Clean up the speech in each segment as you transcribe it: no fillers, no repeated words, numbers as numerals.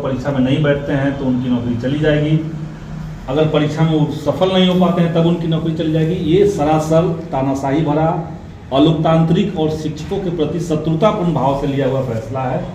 परीक्षा में नहीं बैठते हैं तो उनकी नौकरी चली जाएगी, अगर परीक्षा में वो सफल नहीं हो पाते हैं तब उनकी नौकरी चली जाएगी। ये सरासर तानाशाही भरा, अलोकतांत्रिक और शिक्षकों के प्रति शत्रुतापूर्ण भाव से लिया हुआ फैसला है।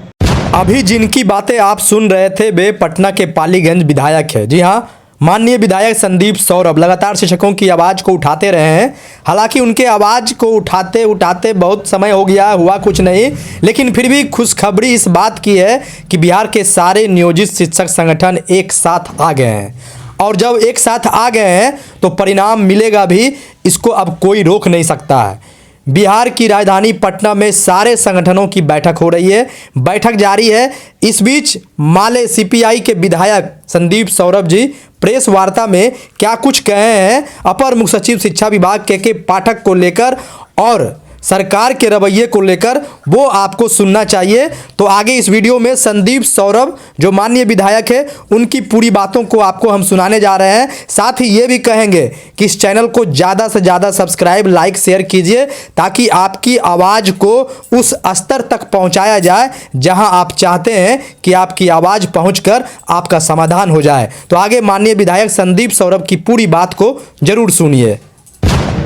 अभी जिनकी बातें आप सुन रहे थे वे पटना के पालीगंज विधायक है। जी हाँ, माननीय विधायक संदीप सौरभ लगातार शिक्षकों की आवाज़ को उठाते रहे हैं। हालांकि उनके आवाज़ को उठाते उठाते बहुत समय हो गया, हुआ कुछ नहीं, लेकिन फिर भी खुशखबरी इस बात की है कि बिहार के सारे नियोजित शिक्षक संगठन एक साथ आ गए हैं। और जब एक साथ आ गए हैं तो परिणाम मिलेगा भी, इसको अब कोई रोक नहीं सकता है। बिहार की राजधानी पटना में सारे संगठनों की बैठक हो रही है, बैठक जारी है। इस बीच माले सीपीआई के विधायक संदीप सौरभ जी प्रेस वार्ता में क्या कुछ कहे हैं अपर मुख्य सचिव शिक्षा विभाग के पाठक को लेकर और सरकार के रवैये को लेकर, वो आपको सुनना चाहिए। तो आगे इस वीडियो में संदीप सौरभ जो माननीय विधायक है उनकी पूरी बातों को आपको हम सुनाने जा रहे हैं। साथ ही ये भी कहेंगे कि इस चैनल को ज़्यादा से ज़्यादा सब्सक्राइब, लाइक, शेयर कीजिए ताकि आपकी आवाज़ को उस स्तर तक पहुँचाया जाए जहाँ आप चाहते हैं कि आपकी आवाज़ पहुँचकर आपका समाधान हो जाए। तो आगे माननीय विधायक संदीप सौरभ की पूरी बात को जरूर सुनिए।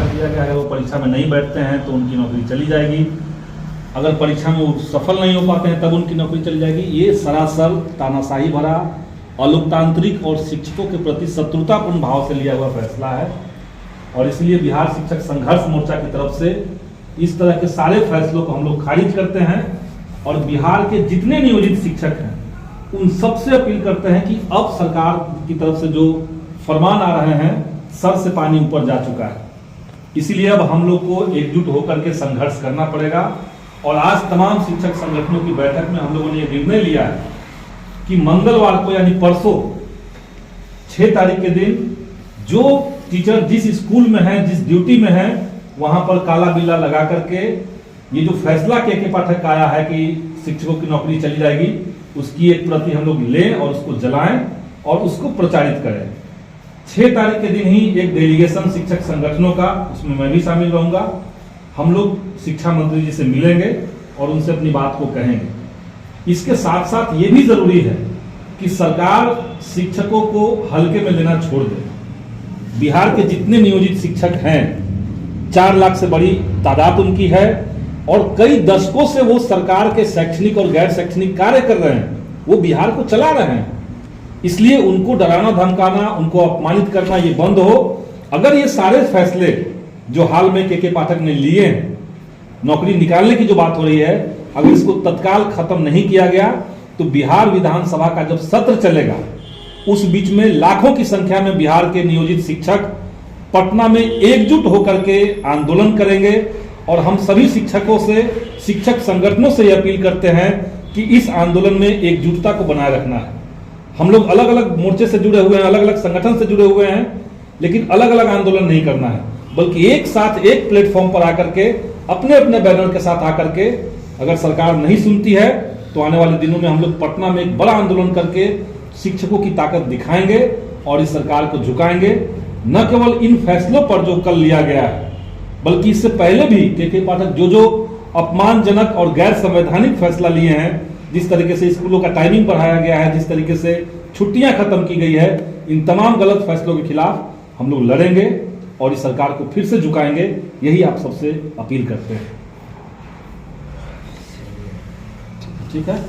दिया गया है वो परीक्षा में नहीं बैठते हैं तो उनकी नौकरी चली जाएगी, अगर परीक्षा में वो सफल नहीं हो पाते हैं तब उनकी नौकरी चली जाएगी। ये सरासर तानाशाही भरा, अलोकतांत्रिक और शिक्षकों के प्रति शत्रुतापूर्ण भाव से लिया हुआ फैसला है। और इसलिए बिहार शिक्षक संघर्ष मोर्चा की तरफ से इस तरह के सारे फैसलों को हम लोग खारिज करते हैं और बिहार के जितने नियोजित शिक्षक हैं उन सबसे अपील करते हैं कि अब सरकार की तरफ से जो फरमान आ रहे हैं सर से पानी ऊपर जा चुका है, इसीलिए अब हम लोग को एकजुट होकर के संघर्ष करना पड़ेगा। और आज तमाम शिक्षक संगठनों की बैठक में हम लोगों ने यह निर्णय लिया है कि मंगलवार को यानी परसों 6 तारीख के दिन जो टीचर जिस स्कूल में है, जिस ड्यूटी में है, वहां पर काला बिल्ला लगा करके ये जो फैसला के पाठक का आया है कि शिक्षकों की नौकरी चली जाएगी, उसकी एक प्रति हम लोग लें और उसको जलाएं और उसको प्रचारित करें। 6 तारीख के दिन ही एक डेलीगेशन शिक्षक संगठनों का, उसमें मैं भी शामिल रहूंगा, हम लोग शिक्षा मंत्री जी से मिलेंगे और उनसे अपनी बात को कहेंगे। इसके साथ साथ ये भी जरूरी है कि सरकार शिक्षकों को हल्के में लेना छोड़ दे। बिहार के जितने नियोजित शिक्षक हैं 4 लाख से बड़ी तादाद उनकी है और कई दशकों से वो सरकार के शैक्षणिक और गैर शैक्षणिक कार्य कर रहे हैं, वो बिहार को चला रहे हैं। इसलिए उनको डराना धमकाना, उनको अपमानित करना ये बंद हो। अगर ये सारे फैसले जो हाल में के पाठक ने लिए हैं, नौकरी निकालने की जो बात हो रही है, अगर इसको तत्काल खत्म नहीं किया गया तो बिहार विधानसभा का जब सत्र चलेगा उस बीच में लाखों की संख्या में बिहार के नियोजित शिक्षक पटना में एकजुट होकर के आंदोलन करेंगे। और हम सभी शिक्षकों से, शिक्षक संगठनों से यह अपील करते हैं कि इस आंदोलन में एकजुटता को बनाए रखना है। हम लोग अलग अलग मोर्चे से जुड़े हुए हैं, अलग अलग संगठन से जुड़े हुए हैं, लेकिन अलग अलग आंदोलन नहीं करना है, बल्कि एक साथ एक प्लेटफॉर्म पर आकर के अपने अपने बैनर के साथ आकर के, अगर सरकार नहीं सुनती है तो आने वाले दिनों में हम लोग पटना में एक बड़ा आंदोलन करके शिक्षकों की ताकत दिखाएंगे और इस सरकार को झुकाएंगे। न केवल इन फैसलों पर जो कल लिया गया है, बल्कि इससे पहले भी के पाठक जो अपमानजनक और गैर संवैधानिक फैसला लिए हैं, जिस तरीके से स्कूलों का टाइमिंग बढ़ाया गया है, जिस तरीके से छुट्टियां खत्म की गई है, इन तमाम गलत फैसलों के खिलाफ हम लोग लड़ेंगे और इस सरकार को फिर से झुकाएंगे। यही आप सबसे अपील करते हैं। ठीक है।